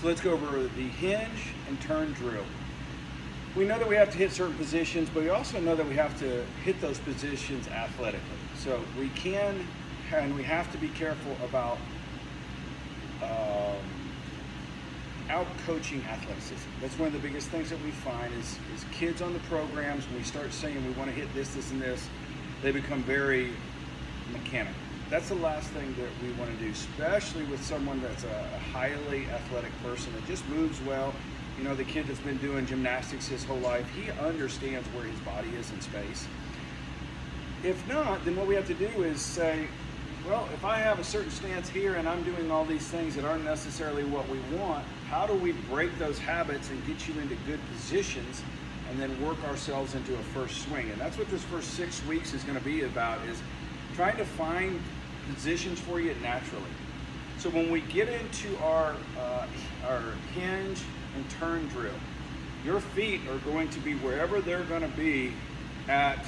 So let's go over the hinge and turn drill. We know that we have to hit certain positions, but we also know that we have to hit those positions athletically. So we can and we have to be careful about out-coaching athleticism. That's one of the biggest things that we find is kids on the programs, when we start saying we want to hit this, and this, they become very mechanical. That's the last thing that we want to do, especially with someone that's a highly athletic person that just moves well. You know, the kid that's been doing gymnastics his whole life, he understands where his body is in space. If not, then what we have to do is say, well, if I have a certain stance here and I'm doing all these things that aren't necessarily what we want, how do we break those habits and get you into good positions and then work ourselves into a first swing? And that's what this first 6 weeks is going to be about, is trying to find positions for you naturally. So when we get into our hinge and turn drill, your feet are going to be wherever they're going to be at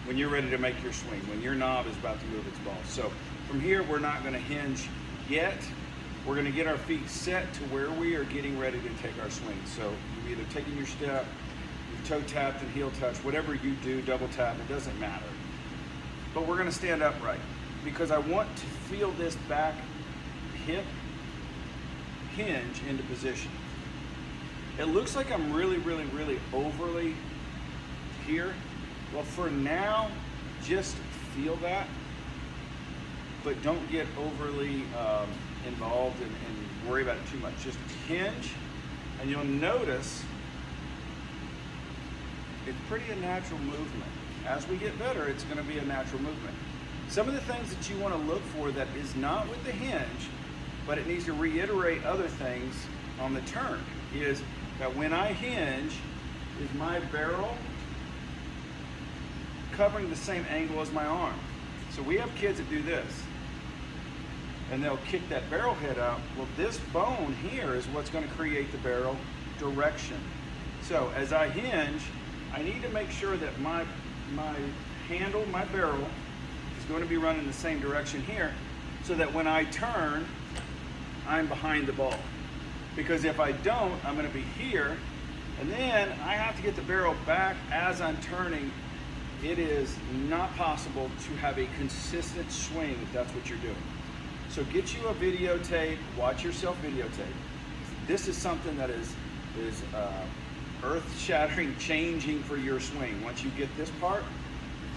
when you're ready to make your swing, when your knob is about to move its ball. So from here, we're not going to hinge yet. We're going to get our feet set to where we are getting ready to take our swing. So you've either taken your step, you've toe tapped and heel touched, whatever you do, double tap, it doesn't matter. But we're going to stand upright because I want to feel this back hip hinge into position. It looks like I'm really overly here. Well, for now, just feel that, but don't get overly involved and worry about it too much. Just hinge, and you'll notice it's pretty a natural movement. As we get better, it's going to be a natural movement. Some of the things that you want to look for that is not with the hinge, but it needs to reiterate other things on the turn, is that when I hinge, is my barrel covering the same angle as my arm. So we have kids that do this, and they'll kick that barrel head out. Well, this bone here is what's going to create the barrel direction. So as I hinge, I need to make sure that my handle, my barrel, is going to be running the same direction here, so that when I turn, I'm behind the ball. Because if I don't, I'm going to be here, and then I have to get the barrel back as I'm turning. It is not possible to have a consistent swing if that's what you're doing. So get you a videotape, watch yourself videotape. This is something that is earth-shattering, changing for your swing. Once you get this part,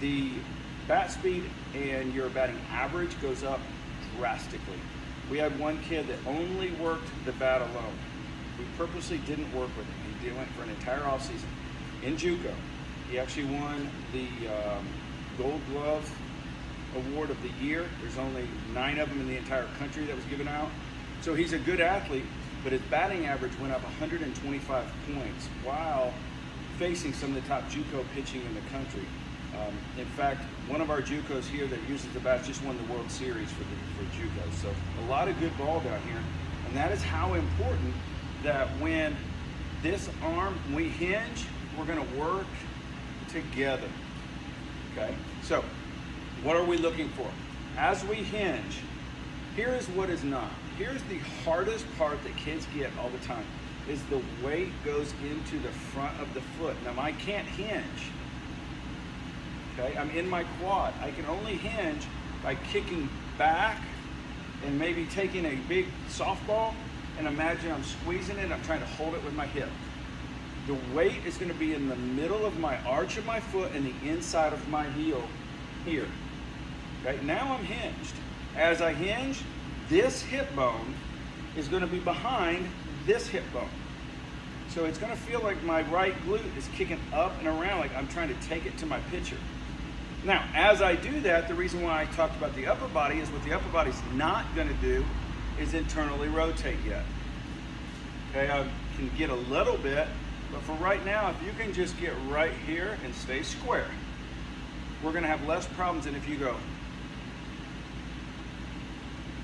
the bat speed and your batting average goes up drastically. We had one kid that only worked the bat alone. We purposely didn't work with him. He went for an entire offseason in JUCO. He actually won the Gold Glove Award of the year. There's only 9 of them in the entire country that was given out. So he's a good athlete, but his batting average went up 125 points while facing some of the top JUCO pitching in the country. In fact, one of our JUCOs here that uses the bat just won the World Series for JUCO. So a lot of good ball down here. And that is how important that when this arm, when we hinge, we're going to work together. Okay? So what are we looking for? As we hinge, here is what is not. Here's the hardest part that kids get all the time, is the weight goes into the front of the foot. Now I can't hinge. Okay, I'm in my quad. I can only hinge by kicking back and maybe taking a big softball and imagine I'm squeezing it, I'm trying to hold it with my hip. The weight is going to be in the middle of my arch of my foot and the inside of my heel here. Okay, now I'm hinged. As I hinge, this hip bone is going to be behind this hip bone. So it's going to feel like my right glute is kicking up and around like I'm trying to take it to my pitcher. Now, as I do that, the reason why I talked about the upper body is what the upper body's not going to do is internally rotate yet. Okay, I can get a little bit, but for right now, if you can just get right here and stay square, we're going to have less problems than if you go.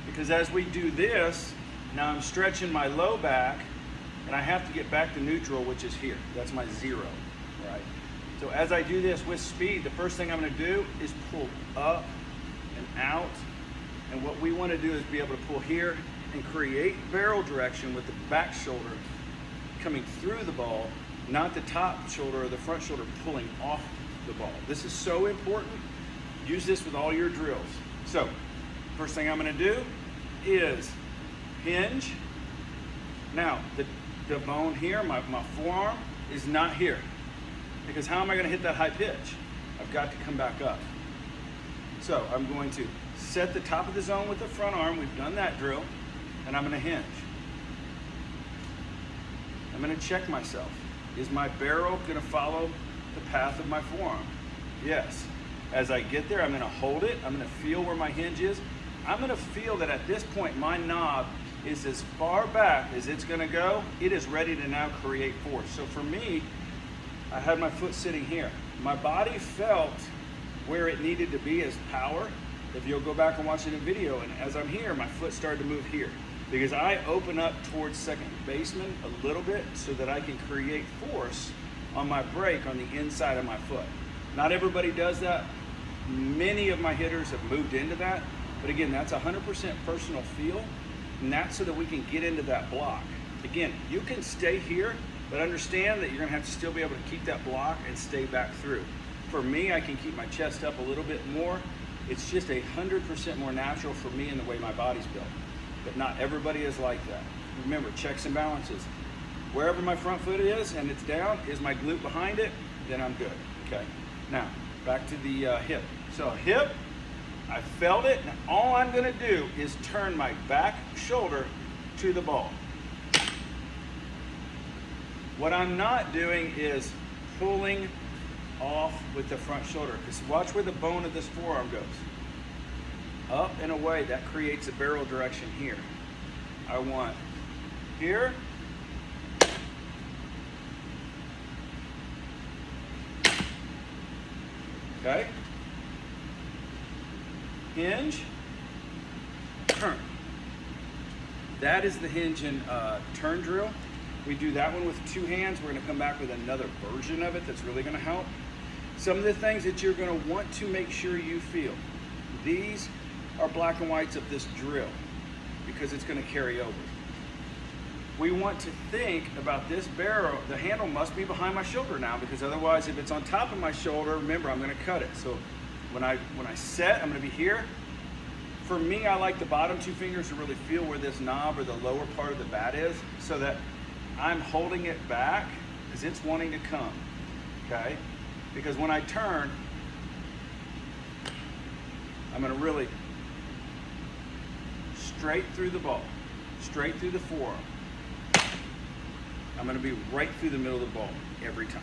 Because as we do this, now I'm stretching my low back, and I have to get back to neutral, which is here. That's my 0, right? So as I do this with speed, the first thing I'm going to do is pull up and out. And what we want to do is be able to pull here and create barrel direction with the back shoulder coming through the ball, not the top shoulder or the front shoulder pulling off the ball. This is so important. Use this with all your drills. So, first thing I'm gonna do is hinge. Now, the bone here, my forearm, is not here. Because how am I gonna hit that high pitch? I've got to come back up. So I'm going to set the top of the zone with the front arm. We've done that drill. And I'm gonna hinge. I'm gonna check myself. Is my barrel gonna follow the path of my forearm? Yes. As I get there, I'm gonna hold it. I'm gonna feel where my hinge is. I'm gonna feel that at this point, my knob is as far back as it's gonna go. It is ready to now create force. So for me, I had my foot sitting here. My body felt where it needed to be as power. If you'll go back and watch it in video, and as I'm here, my foot started to move here. Because I open up towards second baseman a little bit so that I can create force on my break on the inside of my foot. Not everybody does that. Many of my hitters have moved into that. But again, that's 100% personal feel. And that's so that we can get into that block. Again, you can stay here, but understand that you're gonna have to still be able to keep that block and stay back through. For me, I can keep my chest up a little bit more. It's just 100% more natural for me in the way my body's built. But not everybody is like that. Remember, checks and balances. Wherever my front foot is and it's down, is my glute behind it, then I'm good, okay? Now, back to the hip. So hip, I felt it, and all I'm gonna do is turn my back shoulder to the ball. What I'm not doing is pulling off with the front shoulder, because watch where the bone of this forearm goes. Up and away, that creates a barrel direction here. I want here, okay, hinge, turn. That is the hinge and turn drill. We do that one with 2 hands. We're gonna come back with another version of it that's really gonna help. Some of the things that you're gonna want to make sure you feel. These are black and whites of this drill because it's gonna carry over. We want to think about this barrel. The handle must be behind my shoulder now, because otherwise if it's on top of my shoulder, remember, I'm gonna cut it. So when I set, I'm gonna be here. For me, I like the bottom 2 fingers to really feel where this knob or the lower part of the bat is, so that I'm holding it back because it's wanting to come, okay? Because when I turn, I'm gonna really straight through the ball, straight through the forearm. I'm gonna be right through the middle of the ball every time.